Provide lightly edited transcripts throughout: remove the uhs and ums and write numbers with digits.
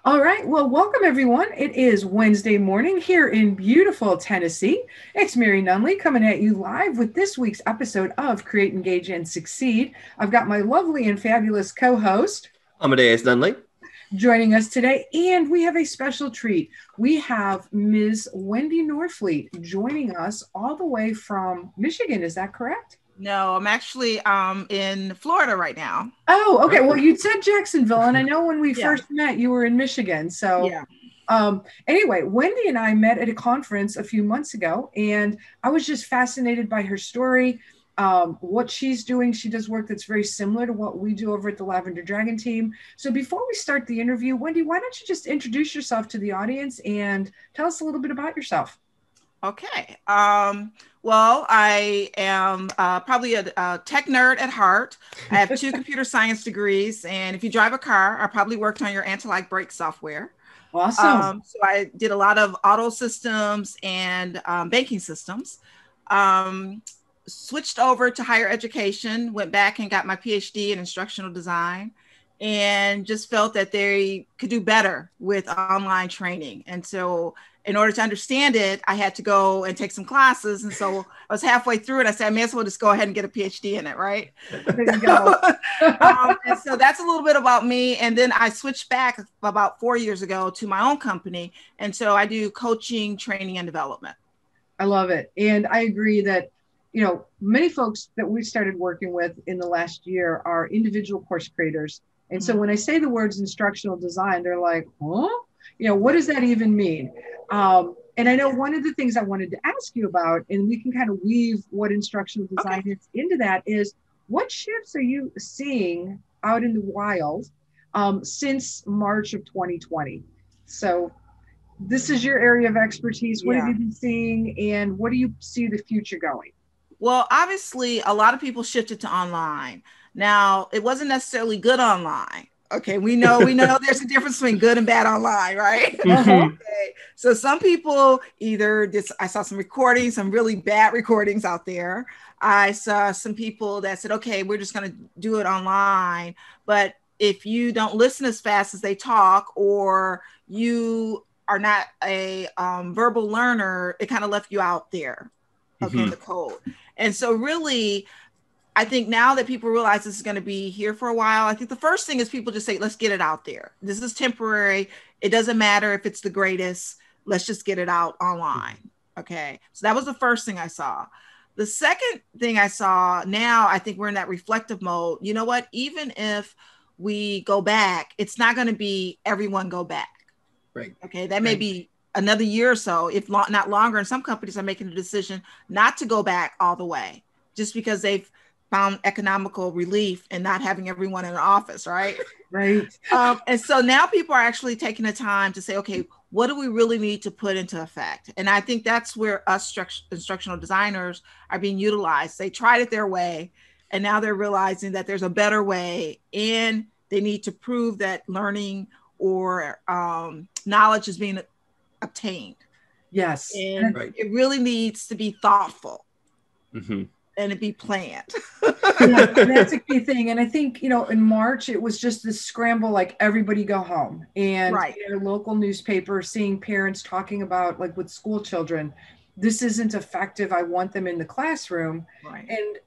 All right. Well, welcome everyone. It is Wednesday morning here in beautiful Tennessee. It's Mary Nunley coming at you live with this week's episode of Create, Engage, and Succeed. I've got my lovely and fabulous co-host Amadeus Nunley joining us today, and we have a special treat. We have Ms. Wendy Norfleet joining us all the way from Michigan. Is that correct? No, I'm actually in Florida right now. Oh, okay. Well, you said Jacksonville, and I know when we Yeah. first met, you were in Michigan. So, Yeah. Anyway, Wendy and I met at a conference a few months ago, and I was just fascinated by her story, what she's doing. She does work that's very similar to what we do over at the Lavender Dragon team. So, before we start the interview, Wendy, why don't you just introduce yourself to the audience and tell us a little bit about yourself? Okay. Well, I am probably a tech nerd at heart. I have 2 computer science degrees, and if you drive a car, I probably worked on your anti-lock brake software. Awesome. So I did a lot of auto systems and banking systems. Switched over to higher education, went back and got my PhD in instructional design, and just felt that they could do better with online training. And so in order to understand it, I had to go and take some classes. And so I was halfway through it. I said, I may as well just go ahead and get a PhD in it, right? There you go. And so that's a little bit about me. And then I switched back about 4 years ago to my own company. And so I do coaching, training, and development. I love it. And I agree that, many folks that we've started working with in the last year are individual course creators. And so when I say the words instructional design, they're like, huh? What does that even mean? And I know one of the things I wanted to ask you about, and we can kind of weave what instructional design is into that, is what shifts are you seeing out in the wild since March of 2020? So this is your area of expertise. What have you been seeing, and what do you see the future going? Well, obviously, a lot of people shifted to online. Now, it wasn't necessarily good online. Okay, we know there's a difference between good and bad online, right? Okay. So some people I saw some recordings, some really bad recordings out there. I saw some people that said, okay, we're just going to do it online. But if you don't listen as fast as they talk, or you are not a verbal learner, it kind of left you out there. Okay, the code. And so really, I think now that people realize this is going to be here for a while, I think the first thing is people just say, let's get it out there. This is temporary. It doesn't matter if it's the greatest. Let's just get it out online. Okay. So that was the first thing I saw. The second thing I saw, now I think we're in that reflective mode. You know what? Even if we go back, it's not going to be everyone go back. Right. Okay. That may be another year or so, if not longer. And some companies are making a decision not to go back all the way just because they've found economical relief in not having everyone in an office, right? Right. And so now people are actually taking the time to say, okay, what do we really need to put into effect? And I think that's where us instructional designers are being utilized. They tried it their way, and now they're realizing that there's a better way, and they need to prove that learning or knowledge is being obtained. Yes. And it really needs to be thoughtful. And it be planned. Yeah, that's a key thing. And I think, in March, it was just this scramble, like everybody go home. And local newspaper, seeing parents talking about, like with school children, this isn't effective. I want them in the classroom. Right. And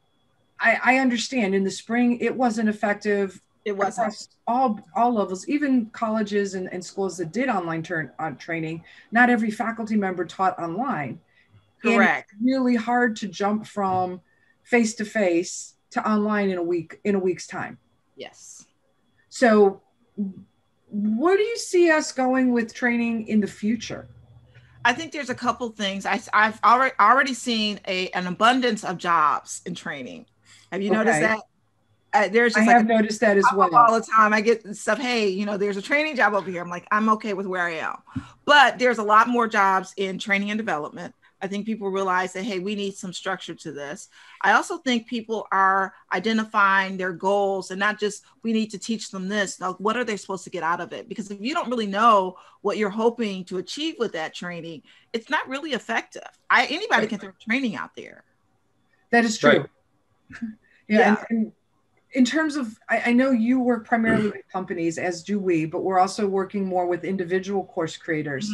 I understand in the spring, it wasn't effective. It wasn't. All levels, even colleges and schools that did online training, not every faculty member taught online. Correct. And it's really hard to jump from face-to-face to online in a week's time. Yes. So where do you see us going with training in the future? I think there's a couple things. I've already seen an abundance of jobs in training. Have you noticed that? There's just I have noticed that as well. All the time I get stuff, hey, there's a training job over here. I'm like, I'm okay with where I am. But there's a lot more jobs in training and development. I think people realize that, hey, we need some structure to this. I also think people are identifying their goals, and not just, we need to teach them this. Now, what are they supposed to get out of it? Because if you don't really know what you're hoping to achieve with that training, it's not really effective. Anybody can throw training out there. That is true. Yeah. And in terms of, I know you work primarily with companies, as do we, but we're also working more with individual course creators.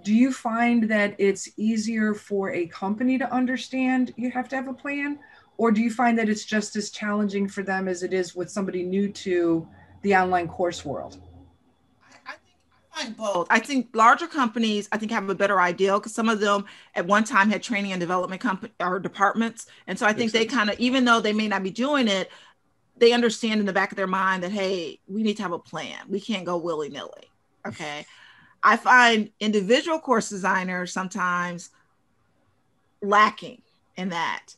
Do you find that it's easier for a company to understand you have to have a plan? Or do you find that it's just as challenging for them as it is with somebody new to the online course world? I find both. I think larger companies, I think, have a better idea because some of them at one time had training and development company or departments. And so I think they kind of, even though they may not be doing it, they understand in the back of their mind that, hey, we need to have a plan. We can't go willy-nilly. Okay. I find individual course designers sometimes lacking in that.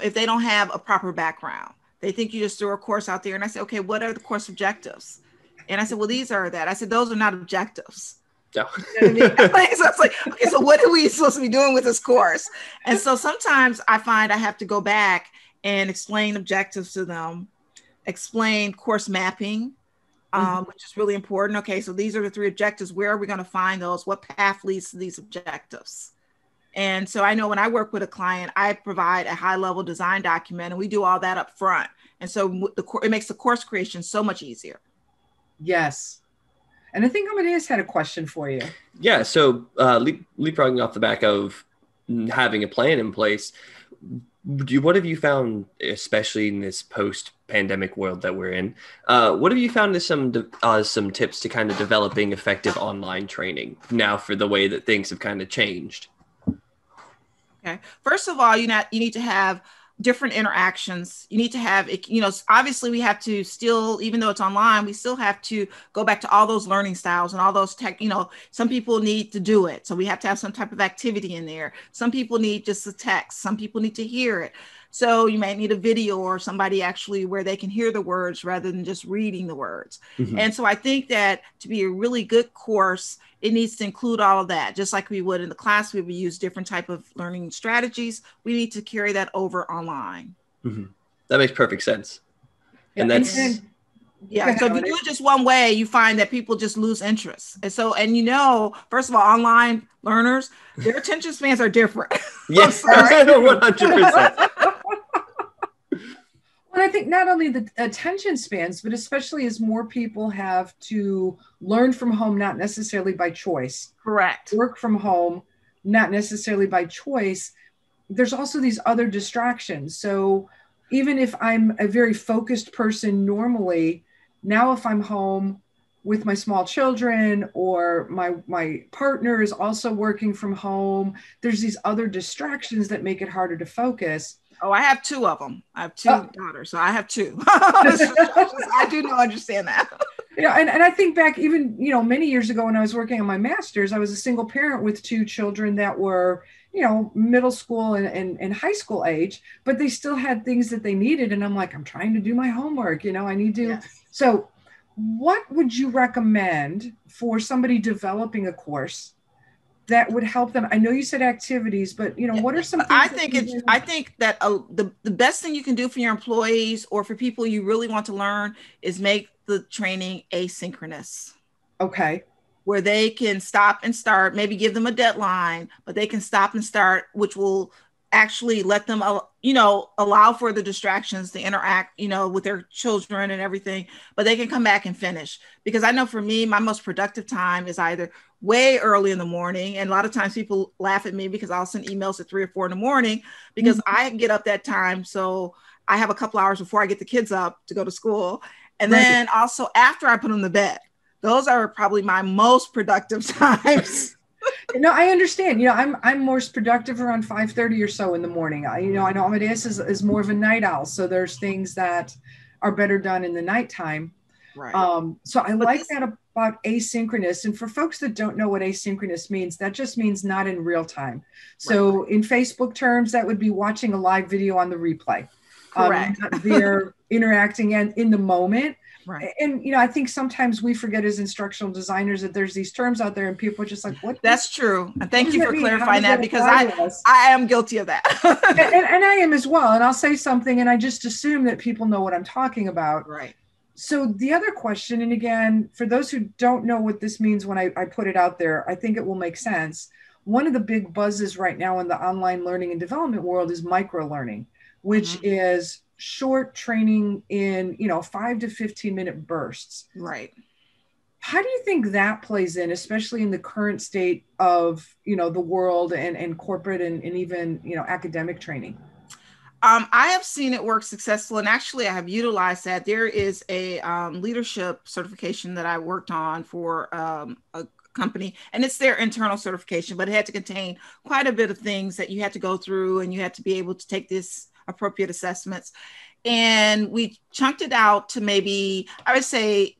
If they don't have a proper background, they think you just throw a course out there. And I say, okay, what are the course objectives? And I said, well, these are that. I said, those are not objectives. No. You know what I mean? So it's like, okay, so what are we supposed to be doing with this course? And so sometimes I find I have to go back and explain objectives to them, explain course mapping, which is really important. Okay, so these are the 3 objectives. Where are we going to find those? What path leads to these objectives? And so I know when I work with a client, I provide a high-level design document, and we do all that up front. And so it makes the course creation so much easier. Yes. And I think Amadeus had a question for you. Yeah. So leapfrogging off the back of having a plan in place, what have you found, especially in this post-pandemic world that we're in? What have you found as some tips to kind of developing effective online training now for the way that things have kind of changed? Okay. First of all, you need to have different interactions. You need to have, obviously we have to still, even though it's online, we still have to go back to all those learning styles and all those tech, some people need to do it. So we have to have some type of activity in there. Some people need just the text. Some people need to hear it. So you might need a video or somebody actually where they can hear the words rather than just reading the words. And so I think that to be a really good course, it needs to include all of that. Just like we would in the class, we would use different type of learning strategies. We need to carry that over online. That makes perfect sense. And that's... So if you do it just one way, you find that people just lose interest. And so, first of all, online learners, their attention spans are different. Yes, 100%. Well, I think not only the attention spans, but especially as more people have to learn from home, not necessarily by choice. Correct. Work from home, not necessarily by choice. There's also these other distractions. So even if I'm a very focused person normally, now if I'm home with my small children or my partner is also working from home, there's these other distractions that make it harder to focus. Oh, I have 2 of them. I have 2 daughters, so I have 2. I do understand that. And I think back even, many years ago when I was working on my master's, I was a single parent with 2 children that were, middle school and high school age, but they still had things that they needed. And I'm like, I'm trying to do my homework, I need to. Yes. So what would you recommend for somebody developing a course that would help them? I know you said activities, but what are some things I think that the best thing you can do for your employees or for people you really want to learn is make the training asynchronous. Okay. Where they can stop and start, maybe give them a deadline, but they can stop and start, which will actually let them, allow for the distractions to interact, with their children and everything, but they can come back and finish. Because I know for me, my most productive time is either way early in the morning. And a lot of times people laugh at me because I'll send emails at 3 or 4 in the morning because I get up that time. So I have a couple hours before I get the kids up to go to school. And then also after I put them to bed, those are probably my most productive times. No, I understand. I'm most productive around 5:30 or so in the morning. I know Amadeus is more of a night owl. So there's things that are better done in the nighttime. Right. So I like that about asynchronous. And for folks that don't know what asynchronous means, that just means not in real time. So in Facebook terms, that would be watching a live video on the replay. Correct. They're interacting in the moment. Right. And, I think sometimes we forget as instructional designers that there's these terms out there and people are just like, what? That's true. And thank you for clarifying that because I am guilty of that. and I am as well. And I'll say something and I just assume that people know what I'm talking about. Right. So the other question, and again, for those who don't know what this means when I put it out there, I think it will make sense. One of the big buzzes right now in the online learning and development world is micro learning, which is short training in, 5 to 15-minute bursts. Right. How do you think that plays in, especially in the current state of, the world and corporate and even, academic training? I have seen it work successful, and actually I have utilized that. There is a leadership certification that I worked on for a company, and it's their internal certification, but it had to contain quite a bit of things that you had to go through, and you had to be able to take this appropriate assessments. And we chunked it out to maybe, I would say,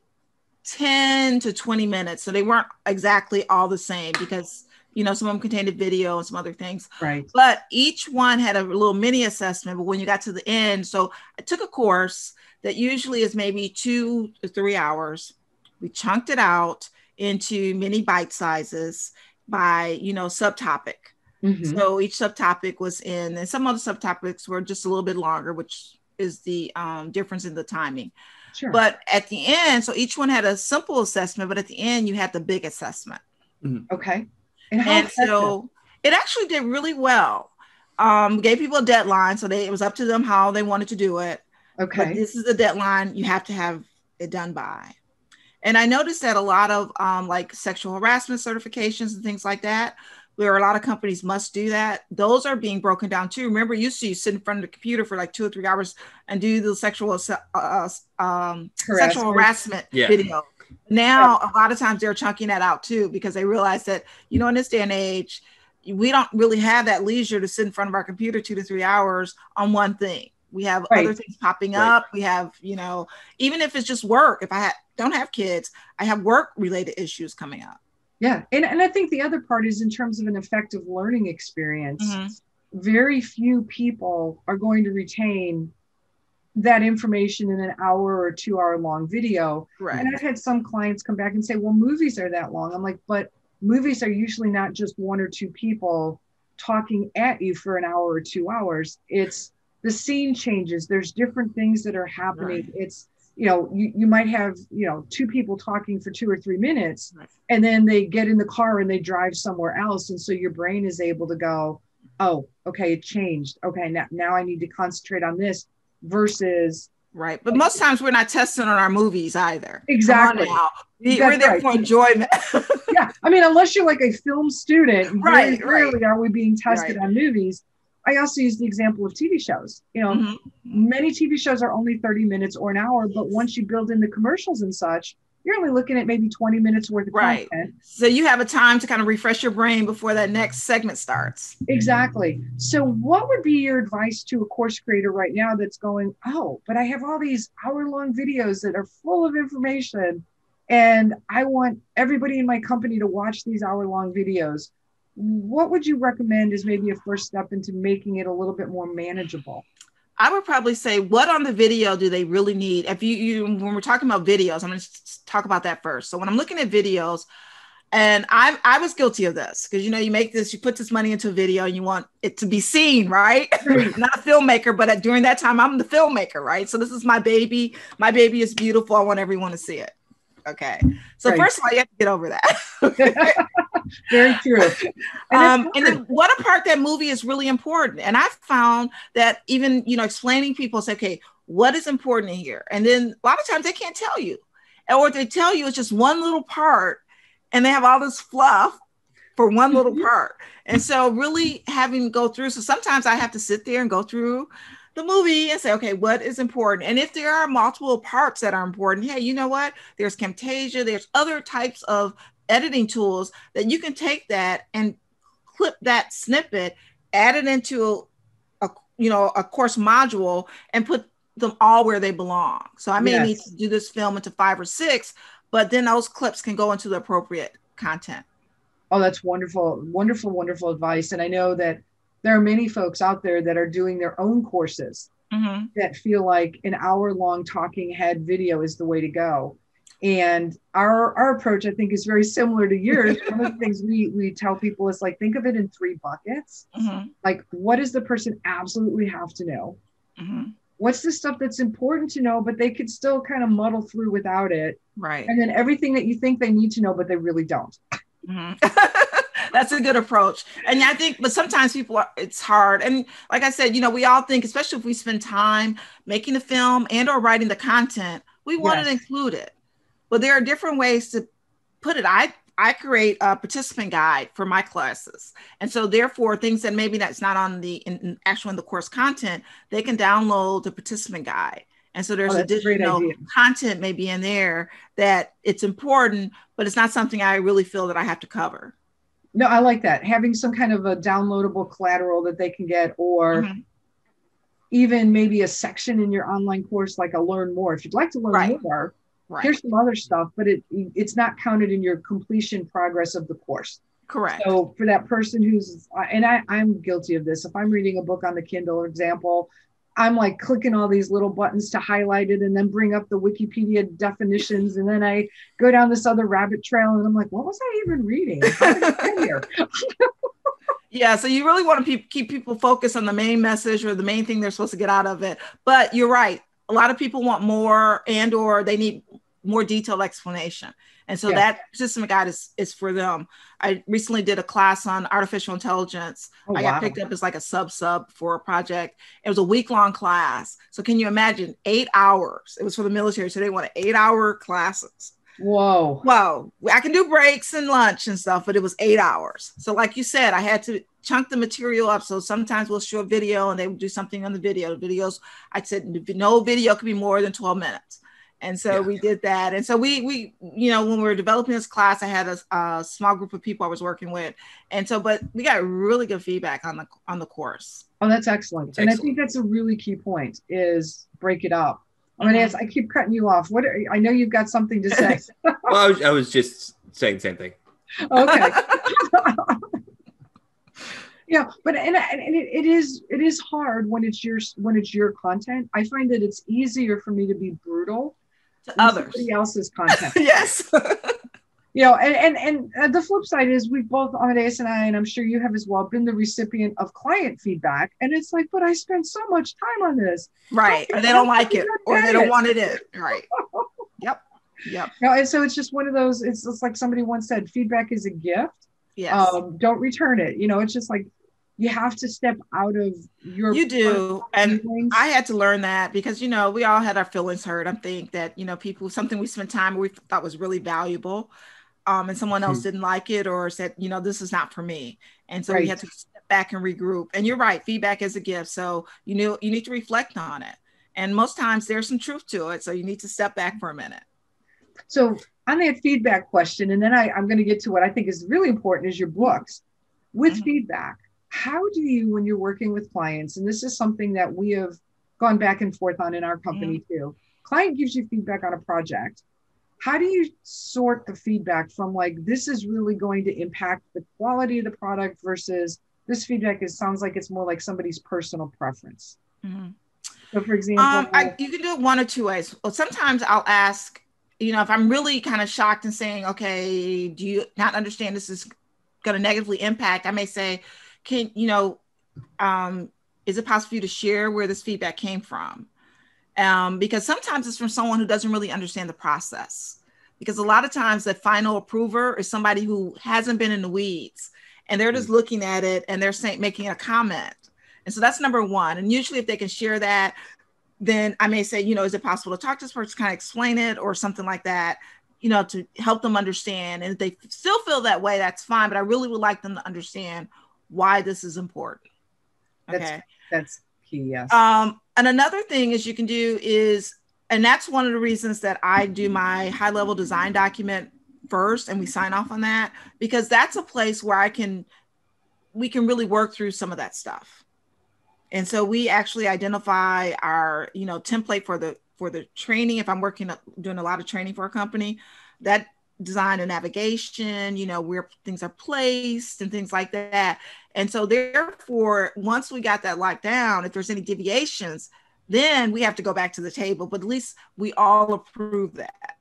10 to 20 minutes. So they weren't exactly all the same because, some of them contained a video and some other things. Right. But each one had a little mini assessment. But when you got to the end, so I took a course that usually is maybe 2 to 3 hours. We chunked it out into mini bite sizes by, subtopic. Mm-hmm. So each subtopic was in, and some other subtopics were just a little bit longer, which is the difference in the timing. Sure. But at the end, so each one had a simple assessment, but at the end you had the big assessment. Mm-hmm. Okay. And so it actually did really well. Gave people a deadline, so it was up to them how they wanted to do it. Okay. But this is the deadline you have to have it done by. And I noticed that a lot of like sexual harassment certifications and things like that, where a lot of companies must do that, those are being broken down too. Remember, you used to sit in front of the computer for like 2 or 3 hours and do the sexual harassment video. Now, a lot of times they're chunking that out too, because they realize that, in this day and age, we don't really have that leisure to sit in front of our computer 2 to 3 hours on one thing. We have other things popping up. We have, even if it's just work, if I don't have kids, I have work related issues coming up. Yeah. And I think the other part is in terms of an effective learning experience, very few people are going to retain that information in an hour or 2 hour long video. Right. And I've had some clients come back and say, well, movies are that long. I'm like, but movies are usually not just 1 or 2 people talking at you for an hour or 2 hours. It's the scene changes. There's different things that are happening. Right. It's, you might have, 2 people talking for 2 or 3 minutes, and then they get in the car and they drive somewhere else. And so your brain is able to go, oh, okay, it changed. Okay, now I need to concentrate on this versus. Right. But most times we're not testing on our movies either. Exactly. We're there for enjoyment. Yeah. I mean, unless you're like a film student, very rarely are we being tested on movies. I also use the example of TV shows. Many TV shows are only 30 minutes or an hour, but once you build in the commercials and such, you're only looking at maybe 20 minutes worth of content. So you have a time to kind of refresh your brain before that next segment starts. Exactly. So what would be your advice to a course creator right now that's going, oh, but I have all these hour-long videos that are full of information, and I want everybody in my company to watch these hour-long videos. What would you recommend as maybe a first step into making it a little bit more manageable? I would probably say, what on the video do they really need? If you when we're talking about videos, I'm going to talk about that first. So when I'm looking at videos, and I was guilty of this, because you make this, you put this money into a video and you want it to be seen, right? I'm not a filmmaker, but during that time, I'm the filmmaker, right? So this is my baby. My baby is beautiful. I want everyone to see it. Okay. So first of all, you have to get over that. Very true. And then what a part that movie is really important. And I found that even, explaining people say, okay, what is important in here? And then a lot of times they can't tell you. And what they tell you is just one little part, and they have all this fluff for one little part. And so really having to go through. So sometimes I have to sit there and go through the movie and say, okay, what is important? And if there are multiple parts that are important, hey, you know what? There's Camtasia, there's other types of editing tools that you can take that and clip that snippet, add it into a course module and put them all where they belong. So I may need to do this film into 5 or 6, but then those clips can go into the appropriate content. Oh, that's wonderful, wonderful, wonderful advice. And I know that there are many folks out there that are doing their own courses that feel like an hour-long talking head video is the way to go. And our approach, I think, is very similar to yours. One of the things we tell people is like, think of it in 3 buckets. Like, what does the person absolutely have to know? What's the stuff that's important to know, but they could still kind of muddle through without it? Right. And then everything that you think they need to know, but they really don't. That's a good approach. And I think, but sometimes it's hard. And like I said, we all think, especially if we spend time making the film and or writing the content, we want to include it. But there are different ways to put it. I create a participant guide for my classes. And so therefore things that maybe that's not on in the course content, they can download the participant guide. And so there's additional content maybe in there that it's important, but it's not something I really feel that I have to cover. No, I like that. Having some kind of a downloadable collateral that they can get, or even maybe a section in your online course, like a learn more. If you'd like to learn more, here's some other stuff, but it's not counted in your completion progress of the course. Correct. So for that person who's, and I'm guilty of this. If I'm reading a book on the Kindle, for example, I'm like clicking all these little buttons to highlight it and then bring up the Wikipedia definitions. And then I go down this other rabbit trail and I'm like, what was I even reading? How did I get here? Yeah, so you really want to keep people focused on the main message or the main thing they're supposed to get out of it. But you're right. A lot of people want more and or they need more detailed explanation. And so that participant guide is for them. I recently did a class on artificial intelligence. I got picked up as like a sub for a project. It was a week-long class. So can you imagine 8 hours? It was for the military. So they wanted 8-hour classes. Whoa. Well, I can do breaks and lunch and stuff, but it was 8 hours. So like you said, I had to chunk the material up. So sometimes we'll show a video and they would do something on the video. The videos, I said, no video could be more than 12 minutes. And so we did that. And so we when we were developing this class, I had a small group of people I was working with. And so, but we got really good feedback on the course. Oh, that's excellent. And I think that's a really key point is break it up. I'm going to ask, I keep cutting you off. I know you've got something to say. Well, I was just saying the same thing. Okay. Yeah, but it is hard when it's your content. I find that it's easier for me to be brutal to others, somebody else's content. Yes. And the flip side is we've both, Amadeus and I, and I'm sure you have as well, been the recipient of client feedback. And it's like, but I spent so much time on this. Right. Or they don't like it or they don't want it in. Right. Yep. And so it's just one of those, it's like somebody once said, feedback is a gift. Yes. Don't return it. It's just like, you have to step out of your. You do. And I had to learn that because, we all had our feelings hurt. I think that, something we spent time we thought was really valuable. And someone else didn't like it or said, this is not for me. And so we had to step back and regroup. And you're right. Feedback is a gift. So, you need to reflect on it. And most times there's some truth to it. So you need to step back for a minute. So on that feedback question, and then I'm going to get to what I think is really important is your books with feedback. How do you, when you're working with clients, and this is something that we have gone back and forth on in our company too, client gives you feedback on a project. How do you sort the feedback from like, this is really going to impact the quality of the product versus this feedback sounds like it's more like somebody's personal preference? So for example, you can do it one or two ways. Well, sometimes I'll ask, if I'm really kind of shocked and saying, okay, do you not understand this is going to negatively impact? I may say, is it possible for you to share where this feedback came from? Because sometimes it's from someone who doesn't really understand the process. Because a lot of times the final approver is somebody who hasn't been in the weeds and they're just looking at it and they're making a comment. And so that's number one. And usually if they can share that, then I may say, is it possible to talk to this person, kind of explain it or something like that, to help them understand. And if they still feel that way, that's fine. But I really would like them to understand why this is important. Okay. That's key. Yes. And another thing is you can do is, and that's one of the reasons that I do my high level design document first and we sign off on that, because that's a place where we can really work through some of that stuff. And so we actually identify our, template for the training. If I'm doing a lot of training for a company, that design and navigation, where things are placed and things like that. And so therefore, once we got that locked down, if there's any deviations, then we have to go back to the table, but at least we all approve that.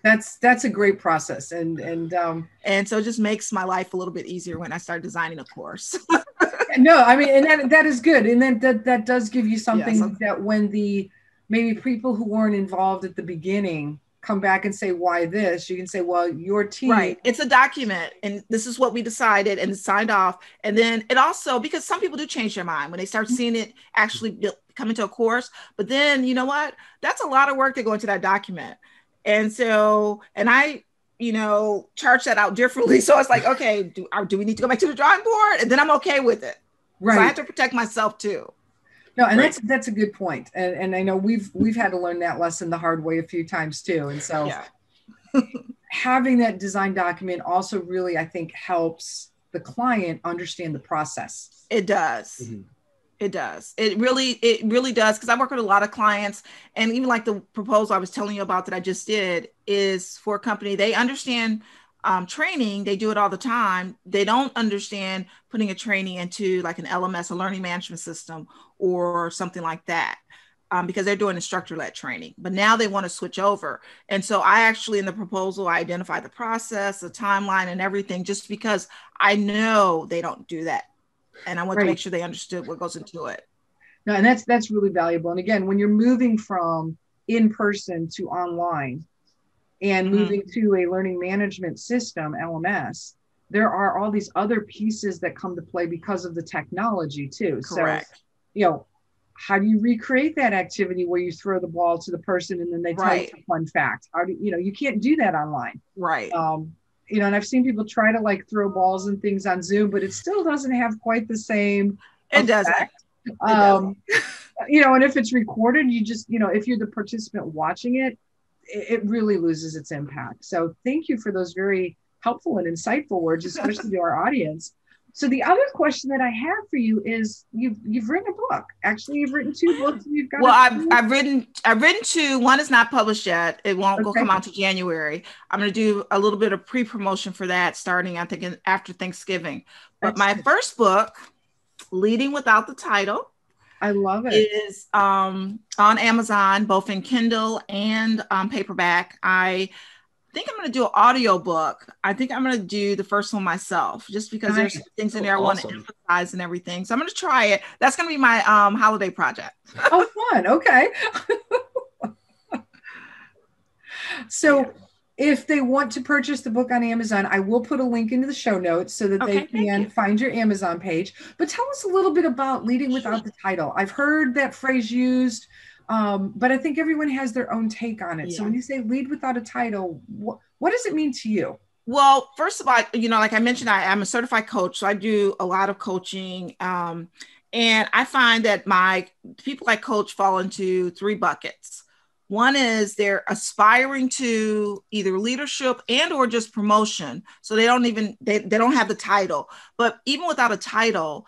That's a great process. And so it just makes my life a little bit easier when I start designing a course. No, I mean, and that is good. And then that does give you something that when maybe people who weren't involved at the beginning come back and say, why this? You can say, well, your team. Right. It's a document and this is what we decided and signed off. And then it also, because some people do change their mind when they start seeing it actually come into a course, but then you know what? That's a lot of work to go into that document. And so, and I, charge that out differently. So it's like, okay, do we need to go back to the drawing board? And then I'm okay with it. Right. So I have to protect myself too. No, and that's a good point. And I know we've had to learn that lesson the hard way a few times too. And so having that design document also really, I think, helps the client understand the process. It does. Mm-hmm. It does. It really does. Because I work with a lot of clients, and even like the proposal I was telling you about that I just did is for a company. They understand training. They do it all the time. They don't understand putting a training into like an LMS, a learning management system, or something like that, because they're doing instructor-led training. But now they want to switch over. And so I actually, in the proposal, I identify the process, the timeline, and everything, just because I know they don't do that. And I want to make sure they understood what goes into it. No, and that's really valuable. And again, when you're moving from in-person to online and moving to a learning management system, LMS, there are all these other pieces that come to play because of the technology too. Correct. So, how do you recreate that activity where you throw the ball to the person and then they tell you a fun fact? How do you can't do that online. Right. And I've seen people try to like throw balls and things on Zoom, but it still doesn't have quite the same effect. It doesn't. And if it's recorded, you just, if you're the participant watching it, it really loses its impact. So thank you for those very helpful and insightful words, especially to our audience. So the other question that I have for you is you've written a book. Actually, you've written 2 books. And you've got I've written 2. One is not published yet. It won't come out to January. I'm going to do a little bit of pre-promotion for that starting, I think, after Thanksgiving. But my first book, Leading Without the Title, I love it, is on Amazon, both in Kindle and paperback. I think I'm going to do an audio book. I think I'm going to do the first one myself, just because there's things in there I want to emphasize and everything. So I'm going to try it. That's going to be my holiday project. Oh, fun. Okay. So if they want to purchase the book on Amazon, I will put a link into the show notes so that they can find your Amazon page. But tell us a little bit about Leading Without the Title. I've heard that phrase used, but I think everyone has their own take on it. Yeah. So when you say lead without a title, what does it mean to you? Well, first of all, like I mentioned, I'm a certified coach, so I do a lot of coaching. And I find that my people I coach fall into 3 buckets. One is they're aspiring to either leadership and or just promotion. So they don't have the title, but even without a title,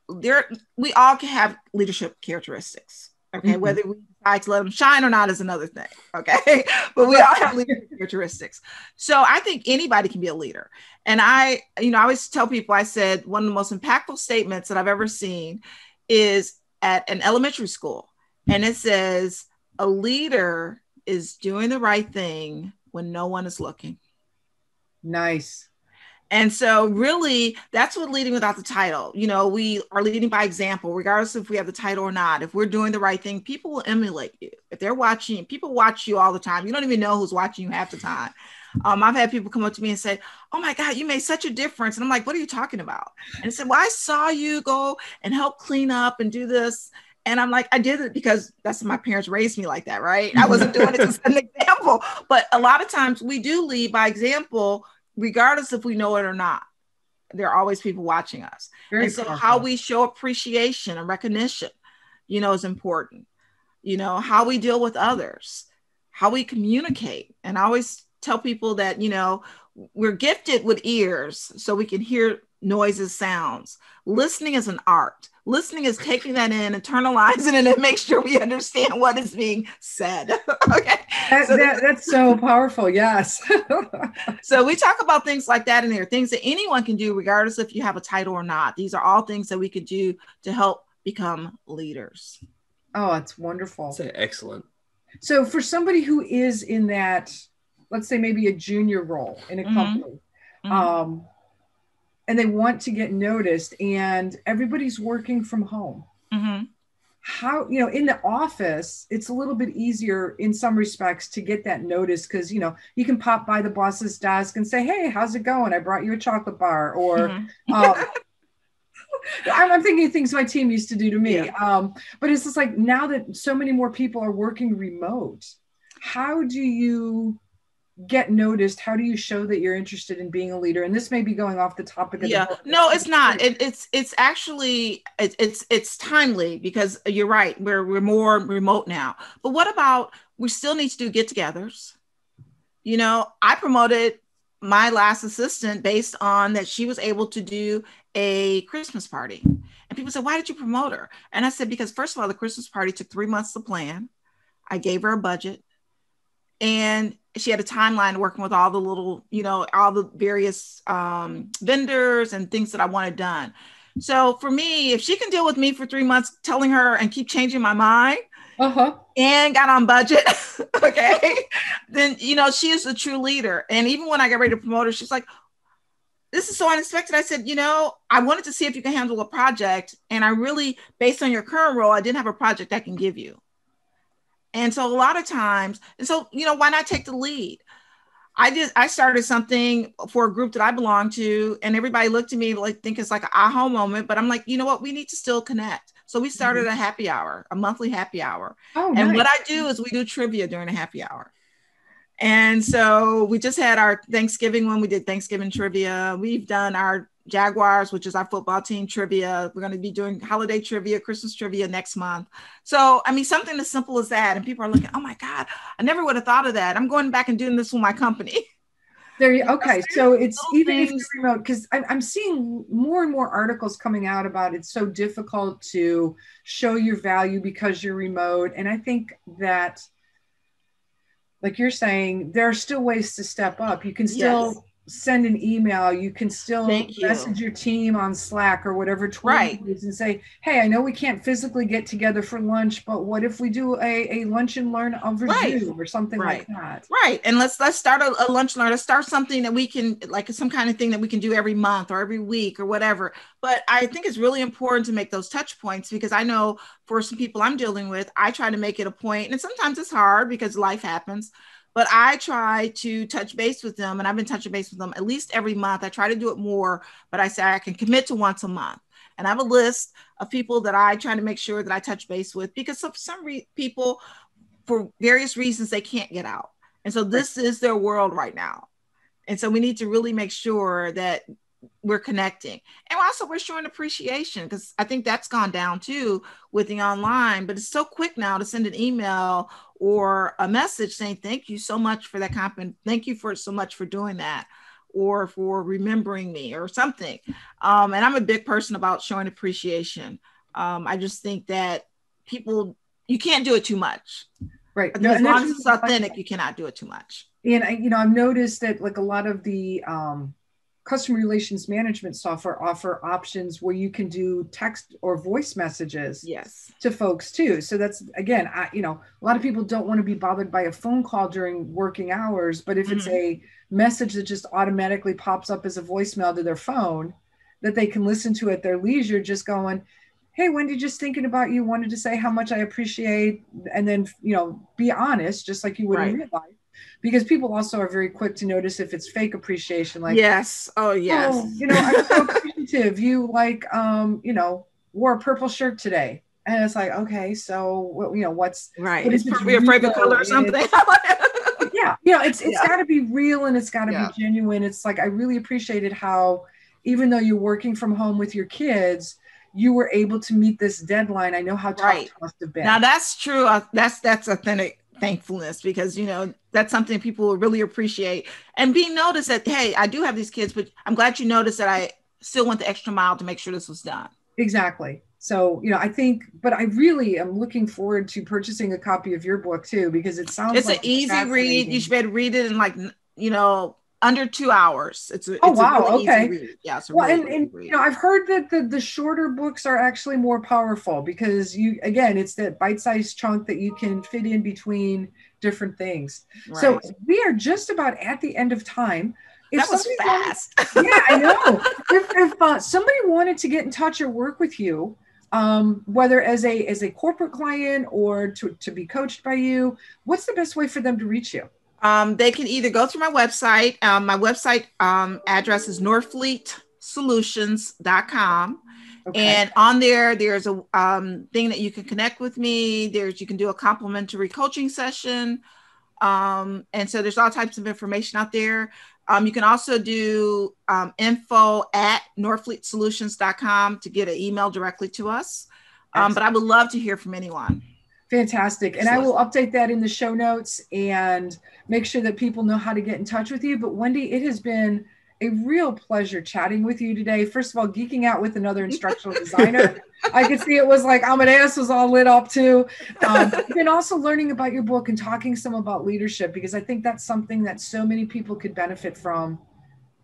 we all can have leadership characteristics. Okay. Mm-hmm. Whether we decide to let them shine or not is another thing. Okay. But we all have leadership characteristics. So I think anybody can be a leader. And I always tell people, I said, one of the most impactful statements that I've ever seen is at an elementary school. And it says, a leader is doing the right thing when no one is looking. Nice. And so really, that's what leading without the title. We are leading by example, regardless if we have the title or not. If we're doing the right thing, people will emulate you. If they're watching, people watch you all the time. You don't even know who's watching you half the time. I've had people come up to me and say, oh my God, you made such a difference. And I'm like, what are you talking about? And they said, well, I saw you go and help clean up and do this. And I'm like, I did it because that's my parents raised me like that, right? I wasn't doing it as an example. But a lot of times we do lead by example, regardless if we know it or not. There are always people watching us. Very and so powerful. How we show appreciation and recognition, is important. How we deal with others, how we communicate. And I always tell people that, we're gifted with ears so we can hear noises, sounds. Listening is an art. Listening is taking that in, internalizing it, and make sure we understand what is being said. Okay. That's so powerful. Yes. So we talk about things like that in there, things that anyone can do, regardless if you have a title or not. These are all things that we could do to help become leaders. Oh, it's wonderful. That's excellent. So for somebody who is in that, let's say maybe a junior role in a company, and they want to get noticed and everybody's working from home. Mm-hmm. how, in the office, it's a little bit easier in some respects to get that notice because, you can pop by the boss's desk and say, hey, how's it going? I brought you a chocolate bar. Or I'm thinking of things my team used to do to me. Yeah. But it's just like now that so many more people are working remote, how do you get noticed? How do you show that you're interested in being a leader? And this may be going off the topic of the book. No, it's not. It's actually it's timely because you're right. We're more remote now. But what about, we still need to do get-togethers. I promoted my last assistant based on that she was able to do a Christmas party. And people said, why did you promote her? And I said, because first of all, the Christmas party took 3 months to plan. I gave her a budget. And she had a timeline working with all the little, all the various vendors and things that I wanted done. So for me, if she can deal with me for 3 months, telling her and keep changing my mind and got on budget, okay, then, she is a true leader. And even when I got ready to promote her, she's like, this is so unexpected. I said, I wanted to see if you can handle a project. And I really, based on your current role, I didn't have a project I can give you. And so a lot of times, why not take the lead? I started something for a group that I belong to, and everybody looked at me like, think it's like an aha moment, but I'm like, you know what? We need to still connect. So we started a happy hour, a monthly happy hour. Oh, and nice. What I do is we do trivia during a happy hour. And so we just had our Thanksgiving one. We did Thanksgiving trivia. We've done our Jaguars, which is our football team, trivia. We're going to be doing holiday trivia, Christmas trivia next month. So, something as simple as that. And people are looking, oh my God, I never would have thought of that. I'm going back and doing this with my company. Okay. So it's even if you're remote, because I'm seeing more and more articles coming out about it's so difficult to show your value because you're remote. And I think that, like you're saying, there are still ways to step up. You can still send an email. You can still message your team on Slack or whatever tool it is and say, hey, I know we can't physically get together for lunch, but what if we do a lunch and learn over Zoom or something like that? Right. And let's start a lunch and learn. Let's start something that we can, like some kind of thing that we can do every month or every week or whatever. But I think it's really important to make those touch points, because I know for some people I'm dealing with, I try to make it a point, and sometimes it's hard because life happens. But I try to touch base with them, and I've been touching base with them at least every month. I try to do it more, but I say I can commit to once a month. And I have a list of people that I try to make sure that I touch base with, because some people, for various reasons, they can't get out. And so this is their world right now. And so we need to really make sure that we're connecting. And also we're showing appreciation, because I think that's gone down too with the online, but it's so quick now to send an email or a message saying, thank you so much for that compliment. Thank you so much for doing that, or for remembering me or something. And I'm a big person about showing appreciation. I just think that people, you can't do it too much. Right. As long as it's authentic, you cannot do it too much. And I've noticed that like a lot of the customer relations management software offer options where you can do text or voice messages to folks too. So that's, again, a lot of people don't want to be bothered by a phone call during working hours, but if it's a message that just automatically pops up as a voicemail to their phone that they can listen to at their leisure, just going, hey, Wendy, just thinking about you, wanted to say how much I appreciate, and then, be honest, just like you would in real life. Because people also are very quick to notice if it's fake appreciation. Like, yes. Oh, yes. I'm so appreciative. You wore a purple shirt today. And it's like, okay, so, what's right. It's probably a favorite color or something. It's got to be real, and it's got to be genuine. It's like, I really appreciated how, even though you're working from home with your kids, you were able to meet this deadline. I know how tough it must have been. Now that's true. That's authentic thankfulness, because that's something people will really appreciate, and being noticed that, hey, I do have these kids, but I'm glad you noticed that I still went the extra mile to make sure this was done. Exactly. So I think, but I really am looking forward to purchasing a copy of your book too, because it sounds it's like an easy read. You should be able to read it in under 2 hours. It's a really easy read. Yeah, it's a really easy read. I've heard that the shorter books are actually more powerful, because it's that bite-sized chunk that you can fit in between different things. Right. So we are just about at the end of time. That was fast. I know. If somebody wanted to get in touch or work with you, whether as a corporate client or to be coached by you, what's the best way for them to reach you? They can either go through my website. My website address is norfleetsolutions.com. Okay. And on there's a thing that you can connect with me. You can do a complimentary coaching session. And so there's all types of information out there. You can also do info@norfleetsolutions.com to get an email directly to us. But I would love to hear from anyone. Fantastic. And I will update that in the show notes and make sure that people know how to get in touch with you. But Wendy, it has been a real pleasure chatting with you today. First of all, geeking out with another instructional designer. I could see it was like Amadeus was all lit up too. And also learning about your book and talking some about leadership, because I think that's something that so many people could benefit from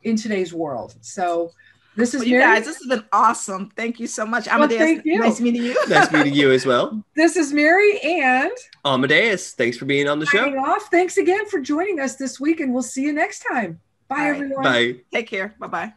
in today's world. So this is you guys, this has been awesome. Thank you so much. Amadeus, thank you. Nice meeting you. Nice meeting you as well. This is Mary and Amadeus. Thanks for being on the show. Off. Thanks again for joining us this week, and we'll see you next time. Bye, everyone. Bye. Take care. Bye-bye.